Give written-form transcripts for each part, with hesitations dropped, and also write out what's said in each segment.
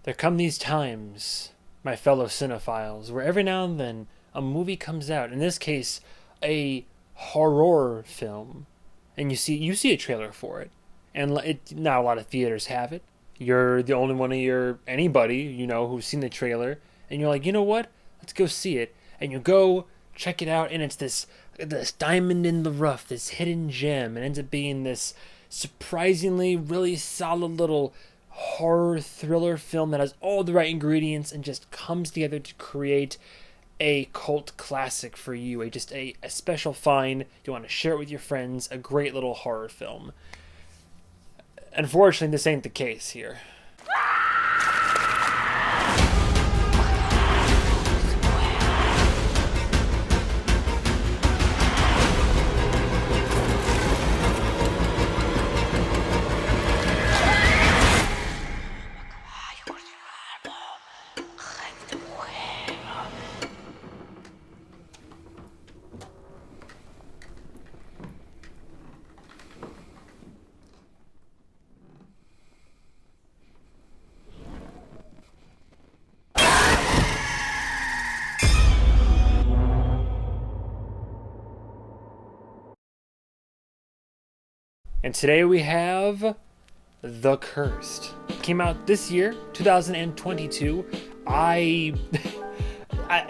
There come these times, my fellow cinephiles, where every now and then a movie comes out. In this case, a horror film, and you see a trailer for it, and not a lot of theaters have it. You're the only one of your anybody who's seen the trailer, and you're like, you know what? Let's go see it. And you go check it out, and it's this diamond in the rough, this hidden gem, and ends up being this surprisingly really solid little horror thriller film that has all the right ingredients and just comes together to create a cult classic for you, a special find. You want to share it with your friends, a great little horror film. Unfortunately, this ain't the case here. And today we have The Cursed. It came out this year, 2022.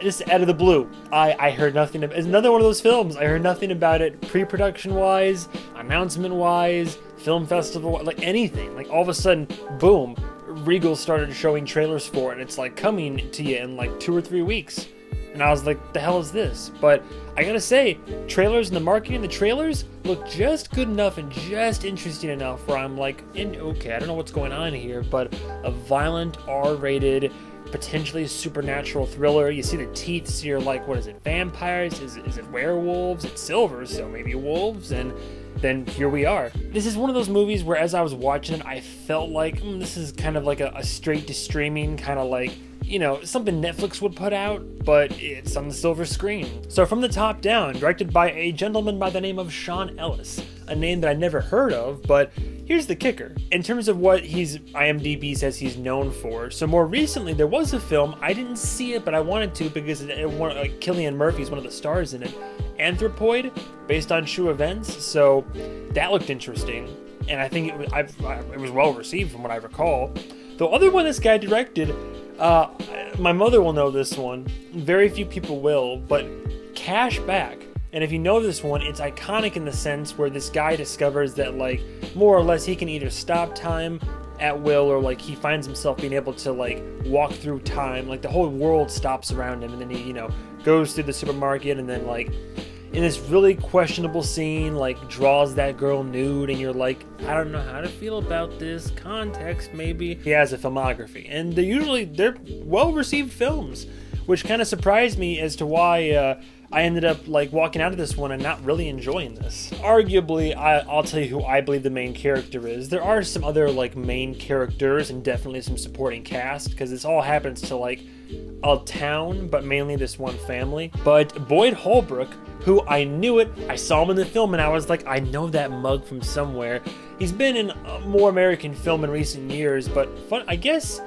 Just out of the blue, I heard nothing. It's another one of those films. I heard nothing about it pre-production wise, announcement wise, film festival, like anything. Like all of a sudden, boom, Regal started showing trailers for it, and it's like coming to you in like 2 or 3 weeks. And I was like, the hell is this? But I gotta say, trailers and the marketing, the trailers look just good enough and just interesting enough where I'm like, okay, I don't know what's going on here, but a violent, R-rated, potentially supernatural thriller. You see the teeth, so you're like, what is it, vampires? Is it werewolves? It's silver, so maybe wolves, and then here we are. This is one of those movies where as I was watching it, I felt like, this is kind of like a straight to streaming, kind of like, something Netflix would put out, but it's on the silver screen. So from the top down, directed by a gentleman by the name of Sean Ellis, a name that I never heard of, but here's the kicker. In terms of what IMDb says he's known for, so more recently there was a film, I didn't see it, but I wanted to because Cillian Murphy's one of the stars in it, Anthropoid, based on true events, so that looked interesting, and I think it was well received from what I recall. The other one this guy directed, my mother will know this one, very few people will, but Cash Back. And if you know this one, it's iconic in the sense where this guy discovers that, like, more or less he can either stop time at will, or like he finds himself being able to like walk through time, like the whole world stops around him, and then he goes through the supermarket, and then like in this really questionable scene, like draws that girl nude, and you're like, I don't know how to feel about this context. Maybe he has a filmography, and they're well-received films, which kind of surprised me as to why I ended up like walking out of this one and not really enjoying this. Arguably, I'll tell you who I believe the main character is. There are some other like main characters and definitely some supporting cast, because this all happens to like a town, but mainly this one family. But Boyd Holbrook, who I knew it, I saw him in the film and I was like, I know that mug from somewhere. He's been in more American film in recent years, but I guess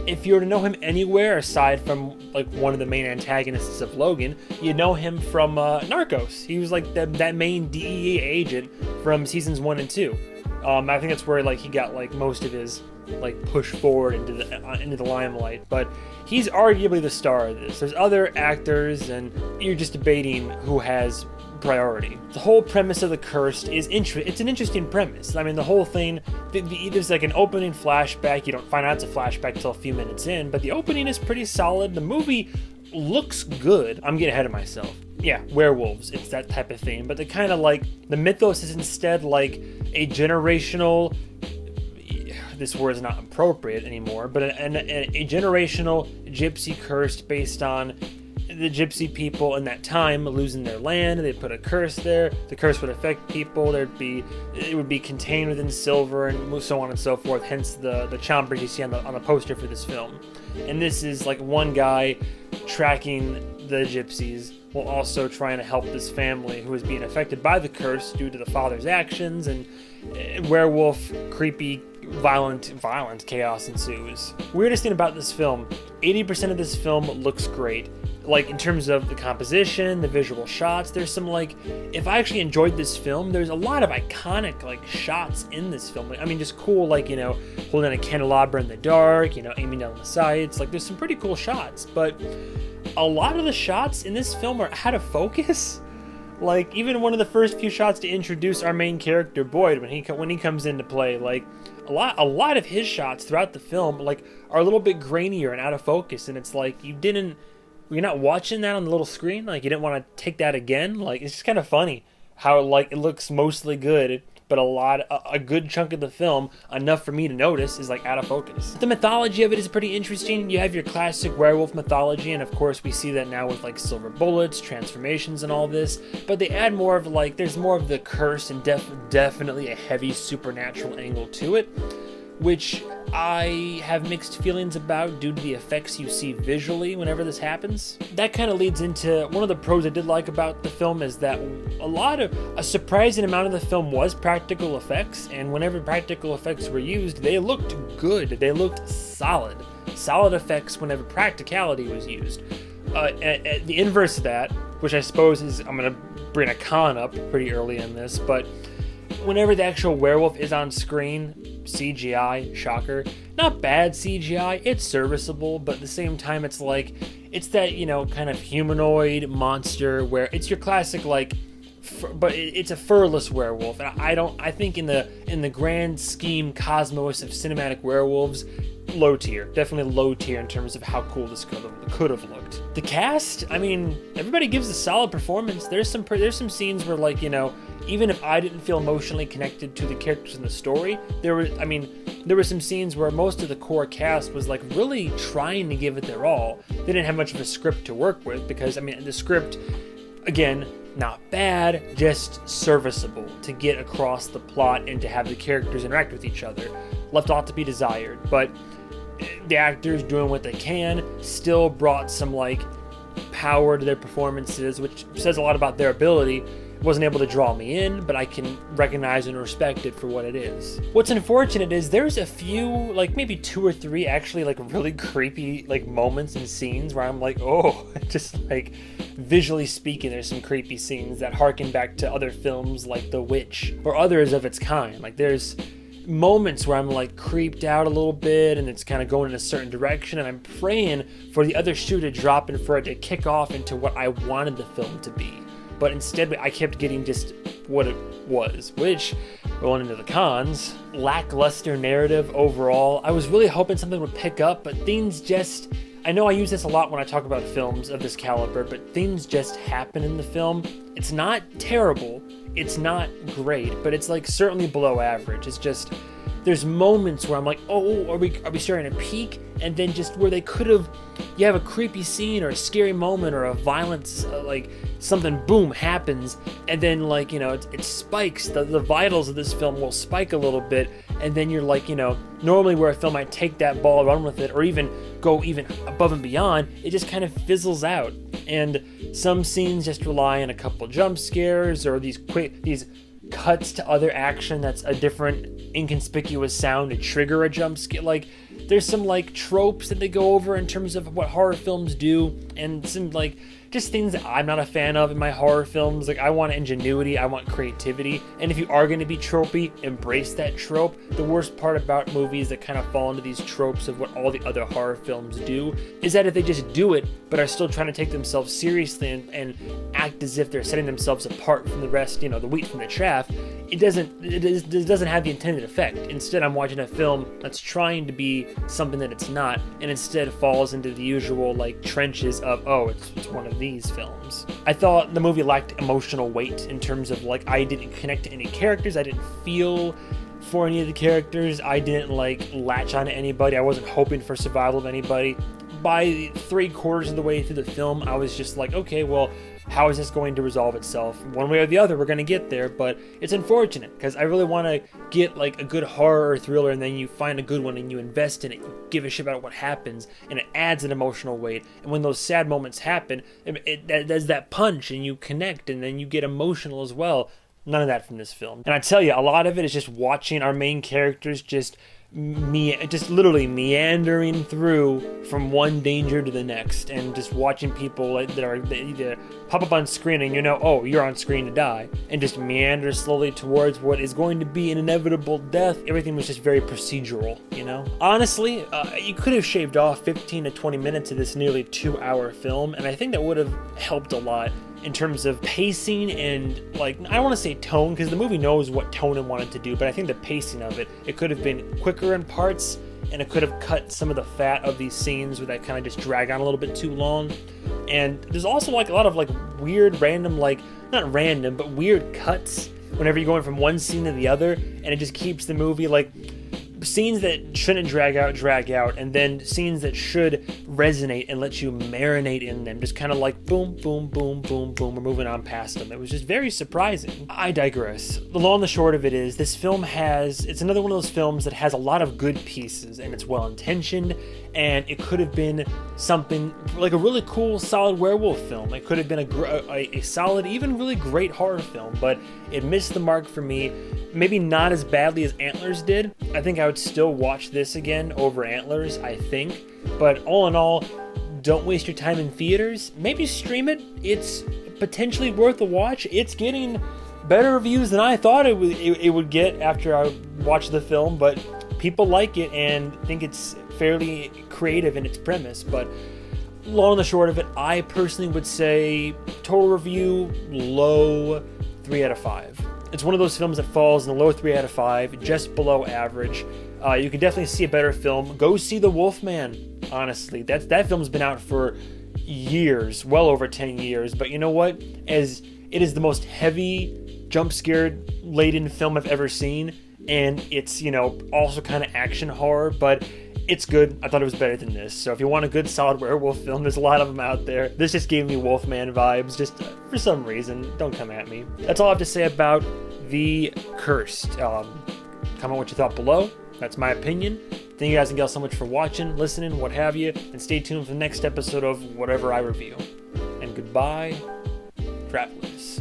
if you were to know him anywhere aside from like one of the main antagonists of Logan, you know him from Narcos. He was like that main DEA agent from seasons 1 and 2. I think that's where like he got like most of his like push forward into the limelight. But he's arguably the star of this. There's other actors, and you're just debating who has priority. The whole premise of The Cursed is it's an interesting premise. I mean, the whole thing, there's like an opening flashback. You don't find out it's a flashback till a few minutes in, but the opening is pretty solid. The movie looks good. I'm getting ahead of myself. Yeah, werewolves, it's that type of thing. But the kind of like, the mythos is instead like a generational, this word is not appropriate anymore, but a generational gypsy curse based on the gypsy people in that time losing their land. They put a curse there. The curse would affect people. It would be contained within silver, and so on and so forth. Hence the chompers you see on the poster for this film. And this is like one guy tracking the gypsies while also trying to help this family who is being affected by the curse due to the father's actions. And werewolf, creepy, violent chaos ensues. Weirdest thing about this film, 80% of this film looks great. Like, in terms of the composition, the visual shots, there's some, like, if I actually enjoyed this film, there's a lot of iconic, like, shots in this film. I mean, just cool, like, you know, holding a candelabra in the dark, you know, aiming down the sights. Like, there's some pretty cool shots, but a lot of the shots in this film are out of focus. Like, even one of the first few shots to introduce our main character, Boyd, when he comes into play, like, a lot of his shots throughout the film, like, are a little bit grainier and out of focus, and it's like, you're not watching that on the little screen, like, you didn't want to take that again. Like, it's just kind of funny how, like, it looks mostly good, but a good chunk of the film, enough for me to notice, is, like, out of focus. The mythology of it is pretty interesting. You have your classic werewolf mythology, and of course we see that now with, like, silver bullets, transformations, and all this, but they add more of, like, there's more of the curse and definitely a heavy supernatural angle to it, which I have mixed feelings about due to the effects you see visually whenever this happens. That kind of leads into one of the pros I did like about the film, is that a surprising amount of the film was practical effects, and whenever practical effects were used, they looked good. They looked solid. Solid effects whenever practicality was used. The inverse of that, which I suppose is, I'm going to bring a con up pretty early in this, but whenever the actual werewolf is on screen, CGI, shocker. Not bad CGI, it's serviceable, but at the same time it's like, it's that, you know, kind of humanoid monster where it's your classic, like, but it's a furless werewolf. And I think in the grand scheme cosmos of cinematic werewolves, low tier, definitely low tier in terms of how cool this could have looked. The cast, I mean, everybody gives a solid performance. There's some scenes where, like, you know, even if I didn't feel emotionally connected to the characters in the story, there were some scenes where most of the core cast was, like, really trying to give it their all. They didn't have much of a script to work with because, I mean, the script, again, not bad, just serviceable to get across the plot and to have the characters interact with each other. Left a lot to be desired, but the actors doing what they can still brought some, like, power to their performances, which says a lot about their ability. Wasn't able to draw me in, but I can recognize and respect it for what it is. What's unfortunate is there's a few, like maybe 2 or 3 actually, like, really creepy, like, moments and scenes where I'm like, oh, just, like, visually speaking, there's some creepy scenes that harken back to other films like The Witch or others of its kind. Like, there's moments where I'm, like, creeped out a little bit and it's kind of going in a certain direction, and I'm praying for the other shoe to drop and for it to kick off into what I wanted the film to be. But instead, I kept getting just what it was, which, rolling into the cons, lackluster narrative overall. I was really hoping something would pick up, but things just, I know I use this a lot when I talk about films of this caliber, but things just happen in the film. It's not terrible, it's not great, but it's, like, certainly below average. It's just, there's moments where I'm like, oh, are we starting to peak? And then just where they could have, you have a creepy scene or a scary moment or a violence, like, something, boom, happens, and then, like, you know, it spikes. The vitals of this film will spike a little bit, and then you're like, you know, normally where a film might take that ball, run with it, or even go even above and beyond, it just kind of fizzles out. And some scenes just rely on a couple jump scares or these cuts to other action that's a different inconspicuous sound to trigger a jump scare. Like, there's some, like, tropes that they go over in terms of what horror films do, and some, like, just things that I'm not a fan of in my horror films. Like, I want ingenuity, I want creativity, and if you are going to be tropey, embrace that trope. The worst part about movies that kind of fall into these tropes of what all the other horror films do is that if they just do it, but are still trying to take themselves seriously and act as if they're setting themselves apart from the rest, you know, the wheat from the chaff, it doesn't have the intended effect. Instead, I'm watching a film that's trying to be something that it's not, and instead falls into the usual, like, trenches of, oh, it's one of these films. I thought the movie lacked emotional weight in terms of, like, I didn't connect to any characters, I didn't feel for any of the characters, I didn't, like, latch on to anybody, I wasn't hoping for survival of anybody. By 3/4 of the way through the film, I was just like, okay, well, how is this going to resolve itself? One way or the other, we're going to get there, but it's unfortunate because I really want to get, like, a good horror or thriller, and then you find a good one and you invest in it, you give a shit about what happens, and it adds an emotional weight. And when those sad moments happen, there's that punch, and you connect, and then you get emotional as well. None of that from this film. And I tell you, a lot of it is just watching our main characters just literally meandering through from one danger to the next, and just watching people that either pop up on screen and oh, you're on screen to die, and just meander slowly towards what is going to be an inevitable death. Everything was just very procedural, Honestly, you could have shaved off 15 to 20 minutes of this nearly 2-hour film, and I think that would have helped a lot in terms of pacing and, I don't want to say tone, because the movie knows what tone it wanted to do, but I think the pacing of it could have been quicker in parts, and it could have cut some of the fat of these scenes where that kind of just drag on a little bit too long. And there's also a lot of weird random, not random, but weird cuts whenever you're going from one scene to the other, and it just keeps the movie scenes that shouldn't drag out, and then scenes that should resonate and let you marinate in them, just kind of boom, boom, boom, boom, boom, we're moving on past them. It was just very surprising. I digress. The long and the short of it is, this film it's another one of those films that has a lot of good pieces, and it's well intentioned, and it could have been something like a really cool, solid werewolf film. It could have been a solid, even really great horror film, but it missed the mark for me. Maybe not as badly as Antlers did. I think I would still watch this again over Antlers, I think. But all in all, don't waste your time in theaters. Maybe stream it. It's potentially worth a watch. It's getting better reviews than I thought it would get after I watched the film, but people like it and think it's fairly creative in its premise. But long and the short of it, I personally would say total review, low 3 out of 5. It's one of those films that falls in the low 3 out of 5, just below average. You can definitely see a better film. Go see The Wolfman, honestly. That film's been out for years, well over 10 years. But you know what? As it is the most heavy, jump-scare-laden film I've ever seen. And it's, also kind of action horror, but it's good. I thought it was better than this. So if you want a good, solid werewolf film, there's a lot of them out there. This just gave me Wolfman vibes, just for some reason. Don't come at me. That's all I have to say about The Cursed. Comment what you thought below. That's my opinion. Thank you guys and gals so much for watching, listening, what have you, and stay tuned for the next episode of whatever I review. And goodbye, travelers.